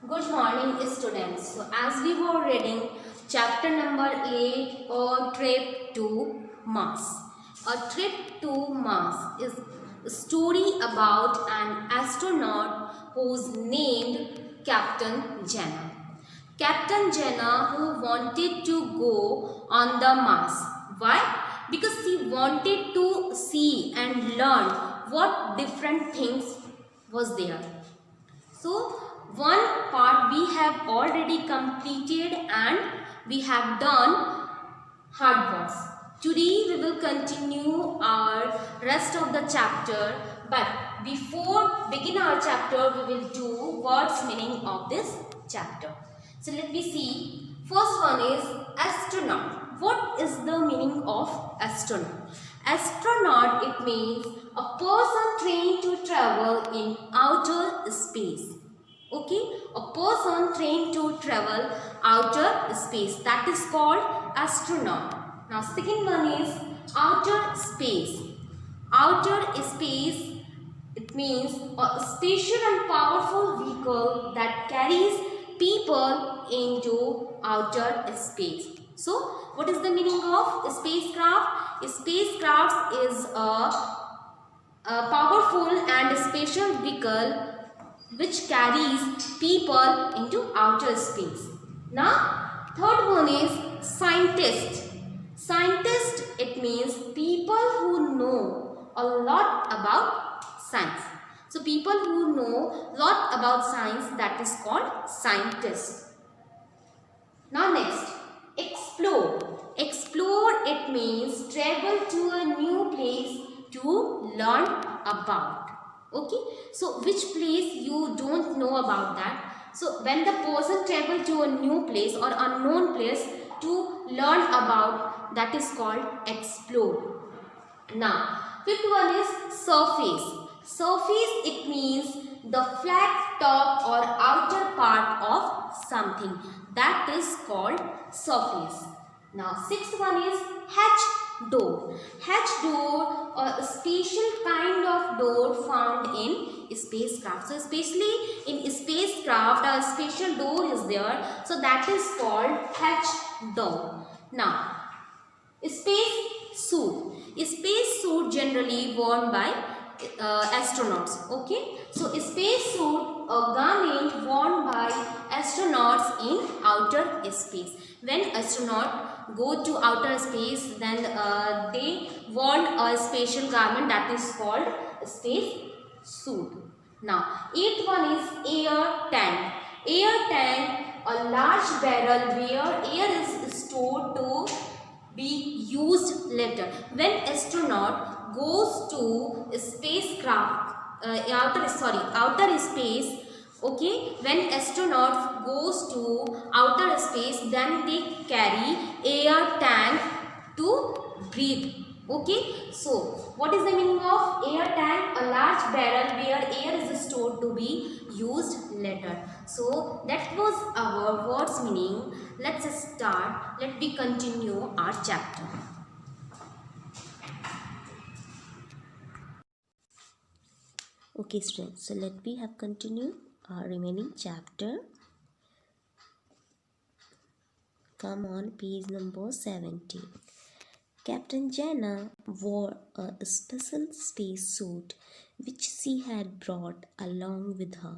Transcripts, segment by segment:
Good morning, students. So, as we were reading chapter number 8, A Trip to Mars. A Trip to Mars is a story about an astronaut who's named Captain Jenner. Captain Jenner who wanted to go on the Mars. Why? Because he wanted to see and learn what different things was there. So, one part we have already completed and we have done hard works. Today we will continue our rest of the chapter, but before begin our chapter we will do what's meaning of this chapter. So let me see. First one is astronaut. What is the meaning of astronaut? Astronaut, it means a person trained to travel in outer space. Okay, a person trained to travel outer space, that is called astronaut. Now second one is outer space. Outer space, it means a special and powerful vehicle that carries people into outer space. So what is the meaning of spacecraft? Spacecraft is a powerful and special vehicle which carries people into outer space. Now, third one is scientist. Scientist, it means people who know a lot about science. So, people who know a lot about science, that is called scientist. Now, next, explore. Explore, it means travel to a new place to learn about. Okay, so which place you don't know about that? So when the person travel to a new place or unknown place to learn about, that is called explore. Now fifth one is surface. Surface, it means the flat top or outer part of something, that is called surface. Now sixth one is hatch door. Hatch door, a special kind of door found in spacecraft. So especially in spacecraft a special door is there, so that is called hatch door. Now space suit. Space suit generally worn by astronauts. Okay, so space suit, a garment worn by astronauts in outer space. When astronaut go to outer space, then they want a special garment that is called space suit. Now, eighth one is air tank. Air tank, a large barrel where air is stored to be used later. When astronaut goes to spacecraft, outer space. Okay, when astronaut goes to outer space, then they carry air tank to breathe. Okay, so what is the meaning of air tank? A large barrel where air is stored to be used later. So that was our words meaning. Let's start. Let me continue our chapter. Okay students, so let me have continue our remaining chapter. Come on, page number 70. Captain Jenna wore a special space suit which she had brought along with her.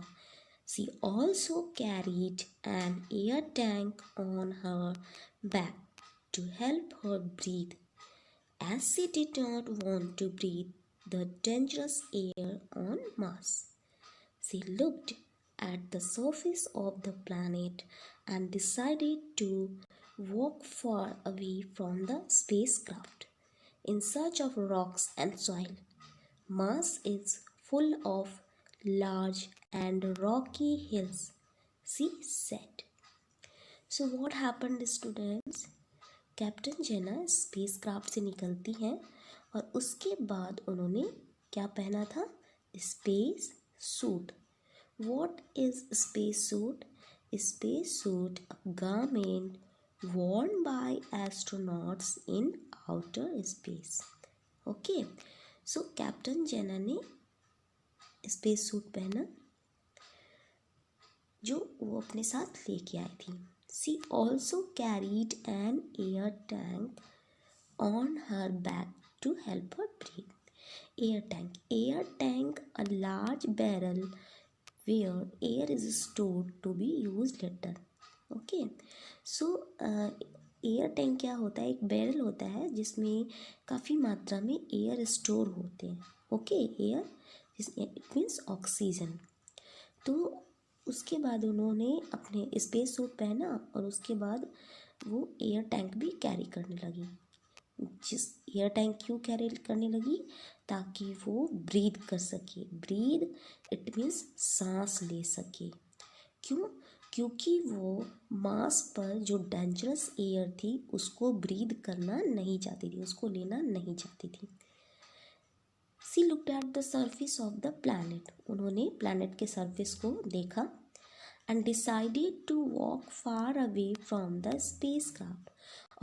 She also carried an air tank on her back to help her breathe, as she did not want to breathe the dangerous air on Mars. She looked at the surface of the planet and decided to walk far away from the spacecraft in search of rocks and soil. Mars is full of large and rocky hills, she said. So what happened, students? Captain Jena spacecraft से निकलती हैं और उसके बाद उन्होंने क्या पहना था? Space suit. What is space suit? Space suit, a garment worn by astronauts in outer space. Okay, so captain Jena ने स्पेस सूट पहना. जो वो अपने साथ लेके आई थी। She also carried an air tank on her back to help her breathe. Air tank, a large barrel where air is stored to be used later. Okay, so air tank क्या होता है? एक बैरल होता है जिसमें काफ़ी मात्रा में एयर स्टोर होते हैं। Okay, air it means oxygen. तो उसके बाद उन्होंने अपने स्पेस सूट पहना और उसके बाद वो एयर टैंक भी कैरी करने लगी। जिस एयर टैंक क्यों कैरी करने लगी? ताकि वो ब्रीद कर सके। ब्रीद इट मीन्स सांस ले सके। क्यों? क्योंकि वो मार्स पर जो डेंजरस एयर थी उसको ब्रीद करना नहीं चाहती थी, उसको लेना नहीं चाहती थी। She looked at the surface of the planet. उन्होंने प्लैनेट के सर्फेस को देखा and decided to walk far away from the space craft.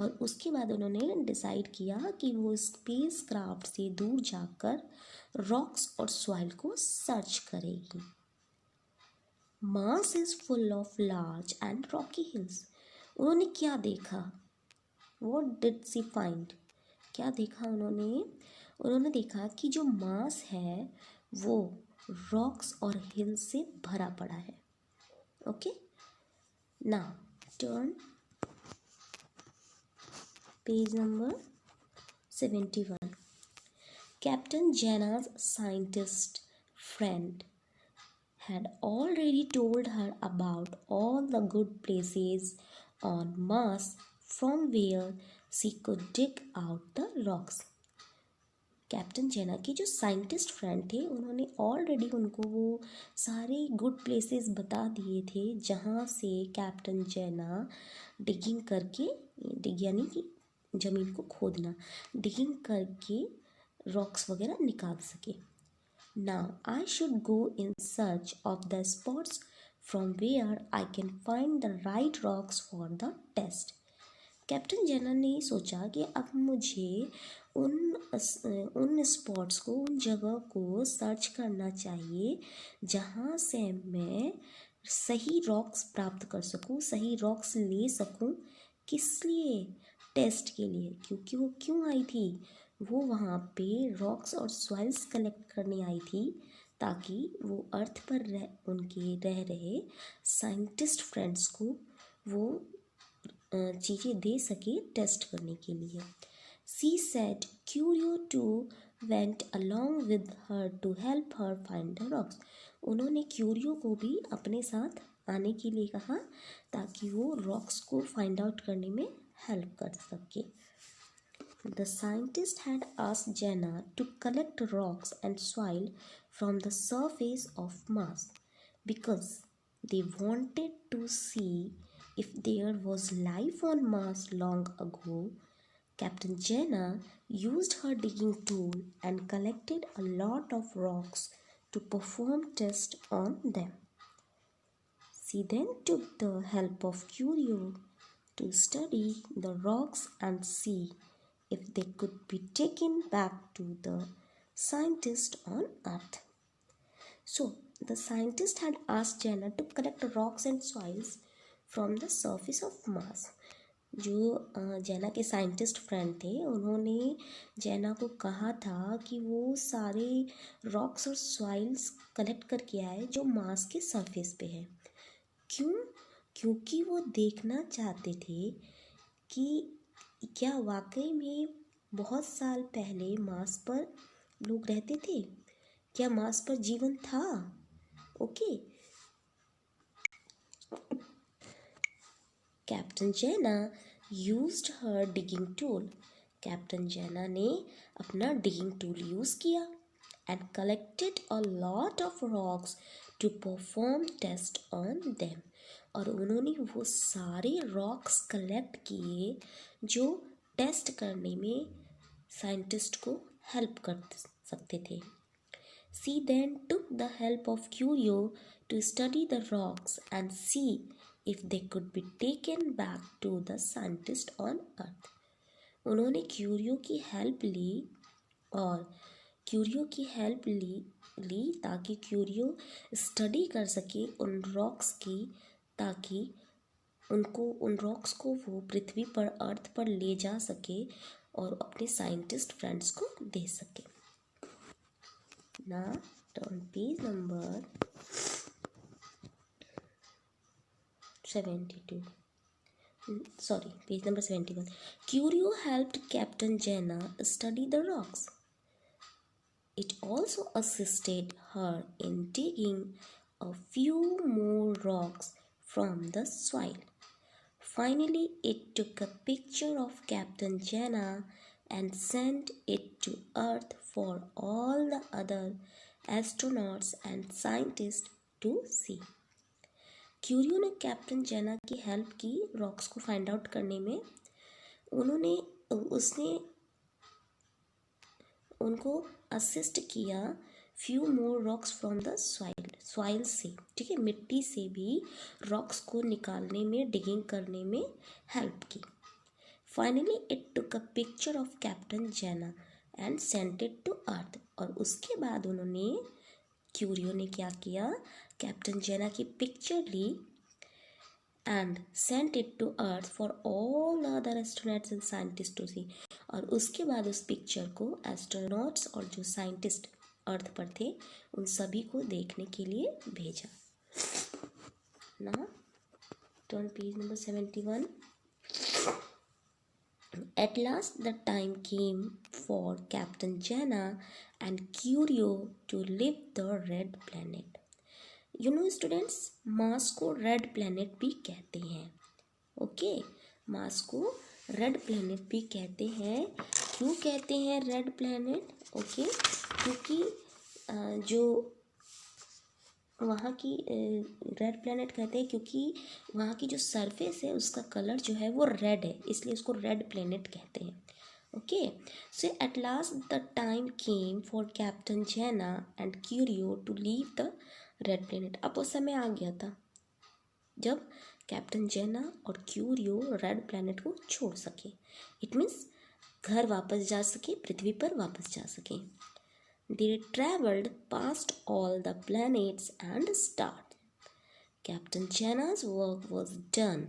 और उसके बाद उन्होंने डिसाइड किया कि वो स्पेस क्राफ्ट से दूर जाकर रॉक्स और सॉइल को सर्च करेगी। Mars is full of large and rocky hills. उन्होंने क्या देखा? What did she find? क्या देखा उन्होंने देखा कि जो मार्स है वो रॉक्स और हिल्स से भरा पड़ा है। Okay, now turn page number 71. Captain Jenna's scientist friend had already told her about all the good places on Mars from where she could dig out the rocks. Captain Jena के जो scientist friend थे उन्होंने already उनको वो सारे good places बता दिए थे जहाँ से कैप्टन जेना डिगिंग करके, डिग यानी कि ज़मीन को खोदना, डिगिंग करके रॉक्स वगैरह निकाल सके। Now I should go in search of the spots from where I can find the right rocks for the test. Captain Jena ने सोचा कि अब मुझे उन स्पॉट्स को, उन जगह को सर्च करना चाहिए जहाँ से मैं सही रॉक्स प्राप्त कर सकूँ, सही रॉक्स ले सकूँ। किस लिए? टेस्ट के लिए। क्योंकि वो क्यों आई थी? वो वहाँ पे रॉक्स और सॉइल्स कलेक्ट करने आई थी ताकि वो अर्थ पर उनके रह रहे साइंटिस्ट फ्रेंड्स को वो चीज़ें दे सके टेस्ट करने के लिए। She said Curio too went along with her to help her find the rocks. उन्होंने क्यूरियो को भी अपने साथ आने के लिए कहा ताकि वो रॉक्स को फाइंड आउट करने में हेल्प कर सके। The scientist had asked Jenna to collect rocks and soil from the surface of Mars because they wanted to see if there was life on Mars long ago. Captain Jenna used her digging tool and collected a lot of rocks to perform tests on them. She then took the help of Curio to study the rocks and see if they could be taken back to the scientist on Earth. So, the scientist had asked Jenna to collect rocks and soils from the surface of Mars. जो जेना के scientist friend थे उन्होंने जेना को कहा था कि वो सारे रॉक्स और सॉइल्स कलेक्ट करके आए जो मार्स के सरफेस पे है। क्यों? क्योंकि वो देखना चाहते थे कि क्या वाकई में बहुत साल पहले मार्स पर लोग रहते थे, क्या मार्स पर जीवन था। Okay, captain Jena used her digging tool. Captain Jena ने अपना डिगिंग टूल यूज़ किया and collected a lot of rocks to perform test on them. और उन्होंने वो सारे रॉक्स कलेक्ट किए जो टेस्ट करने में साइंटिस्ट को हेल्प कर सकते थे। She then took the help of Curio to study the rocks and see if they could be taken back to the scientist on Earth. उन्होंने क्यूरियो की हेल्प ली और क्यूरियो की हेल्प ली ताकि क्यूरियो स्टडी कर सके उन रॉक्स की, ताकि उन रॉक्स को वो पृथ्वी पर, अर्थ पर ले जा सके और अपने साइंटिस्ट फ्रेंड्स को दे सके। ना turn page number 72, sorry, page number 71. Curio helped Captain Jenna study the rocks. It also assisted her in digging a few more rocks from the soil. Finally, it took a picture of Captain Jenna and sent it to Earth for all the other astronauts and scientists to see. Curio ने captain Jena की help की rocks को find out करने में। उसने उनको assist किया few more rocks from the soil से, ठीक है, मिट्टी से भी रॉक्स को निकालने में, डिगिंग करने में हेल्प की। Finally it took a picture of captain Jena and sent it to Earth. और उसके बाद क्यूरियो ने क्या किया, कैप्टन जेना की पिक्चर ली and sent it to earth for all other astronauts and scientist to see. और उसके बाद उस पिक्चर को एस्ट्रोनॉट्स और जो साइंटिस्ट अर्थ पर थे उन सभी को देखने के लिए भेजा। ना turn page number 71. At last the time came for Captain Jenna and Curio to leave the red planet. You know students, Mars को रेड प्लैनेट भी कहते हैं। ओके, मार्स को रेड प्लैनेट भी कहते हैं। क्यों कहते हैं रेड प्लैनेट? ओके, क्योंकि जो वहाँ की रेड प्लैनेट कहते हैं क्योंकि वहाँ की जो सरफेस है उसका कलर जो है वो रेड है, इसलिए उसको रेड प्लैनेट कहते हैं। Okay, so at last the time came for captain Jena and Curio to leave the red planet. अब वो समय आ गया था जब कैप्टन जेना और क्यूरियो रेड प्लैनेट को छोड़ सके। इट मीन्स घर वापस जा सके, पृथ्वी पर वापस जा सके। They traveled past all the planets and stars. Captain Jenna's work was done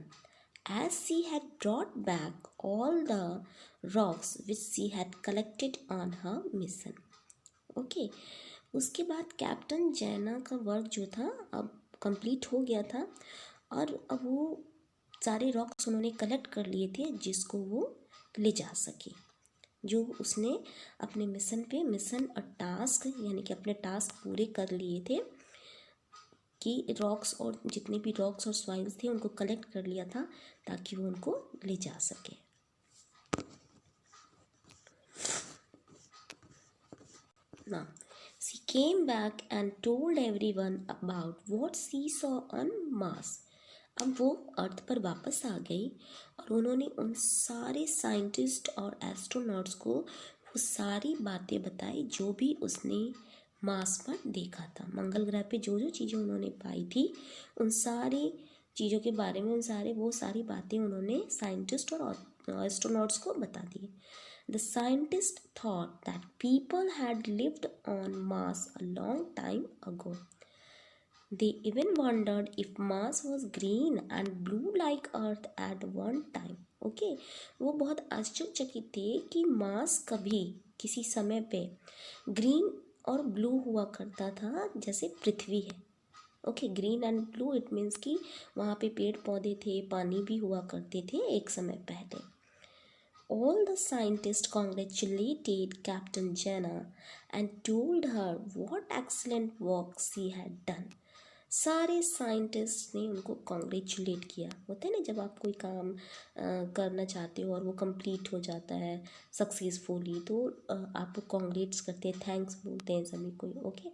as she had brought back all the rocks which she had collected on her mission. Okay, उसके बाद कैप्टन जेना का वर्क जो था अब complete हो गया था और अब वो सारे रॉक्स उन्होंने कलेक्ट कर लिए थे जिसको वो ले जा सके। जो उसने अपने मिशन और टास्क, यानी कि अपने टास्क पूरे कर लिए थे कि रॉक्स और जितने भी रॉक्स और सॉइल्स थे उनको कलेक्ट कर लिया था ताकि वो उनको ले जा सके। Now, she came back and told everyone about what she saw on Mars. अब वो अर्थ पर वापस आ गई और उन्होंने उन सारे साइंटिस्ट और एस्ट्रोनॉट्स को वो सारी बातें बताई जो भी उसने मार्स पर देखा था। मंगल ग्रह पे जो जो चीज़ें उन्होंने पाई थी उन सारी चीज़ों के बारे में वो सारी बातें उन्होंने साइंटिस्ट और एस्ट्रोनॉट्स को बता दी। The scientists thought that people had lived on Mars a long time ago. They even wondered if Mars was green and blue like Earth at one time. Okay, वो बहुत आश्चर्यचकित थे कि मार्स कभी किसी समय पे ग्रीन और ब्लू हुआ करता था जैसे पृथ्वी है। Okay, green and blue it means कि वहाँ पे पेड़ पौधे थे, पानी भी हुआ करते थे एक समय पहले। All the scientists congratulated Captain Jenna and told her what excellent work she had done. सारे साइंटिस्ट ने उनको कॉन्ग्रेचुलेट किया। होता है ना जब आप कोई काम करना चाहते हो और वो कंप्लीट हो जाता है सक्सेसफुली तो आपको कॉन्ग्रेट्स करते हैं, थैंक्स बोलते हैं सभी कोई। ओके,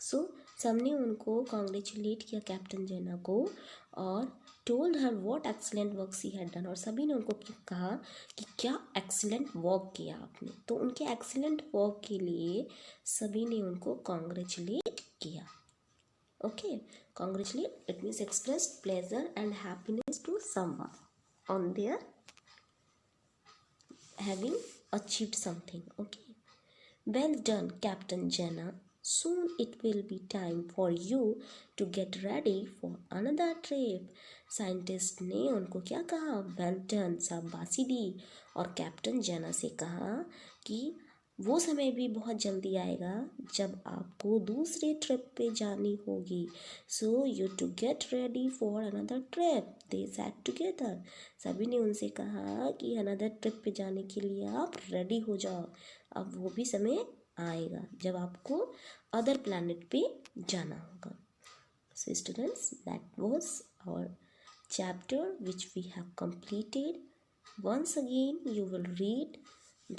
सो सबने उनको कॉन्ग्रेचुलेट किया कैप्टन जेना को और told her what excellent work she had done, और सभी ने उनको कहा कि क्या एक्सीलेंट वर्क किया आपने। तो उनके एक्सीलेंट वर्क के लिए सभी ने उनको कॉन्ग्रेचुलेट किया। Okay, congratulate, it means expressed pleasure and happiness to someone on their having achieved something. Okay, Well done, Captain Jenna. Soon it will be time for you to get ready for another trip. Scientist ने उनको क्या कहा? Well done, शाबाशी दी। और captain जेना से कहा कि वो समय भी बहुत जल्दी आएगा जब आपको दूसरे ट्रिप पे जानी होगी। So you two get ready for another trip, they sat together. सभी ने उनसे कहा कि अनदर ट्रिप पे जाने के लिए आप रेडी हो जाओ। अब वो भी समय आएगा जब आपको अदर प्लैनेट पे जाना होगा। So students, that was our chapter which we have completed. Once again you will read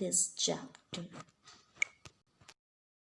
this chapter.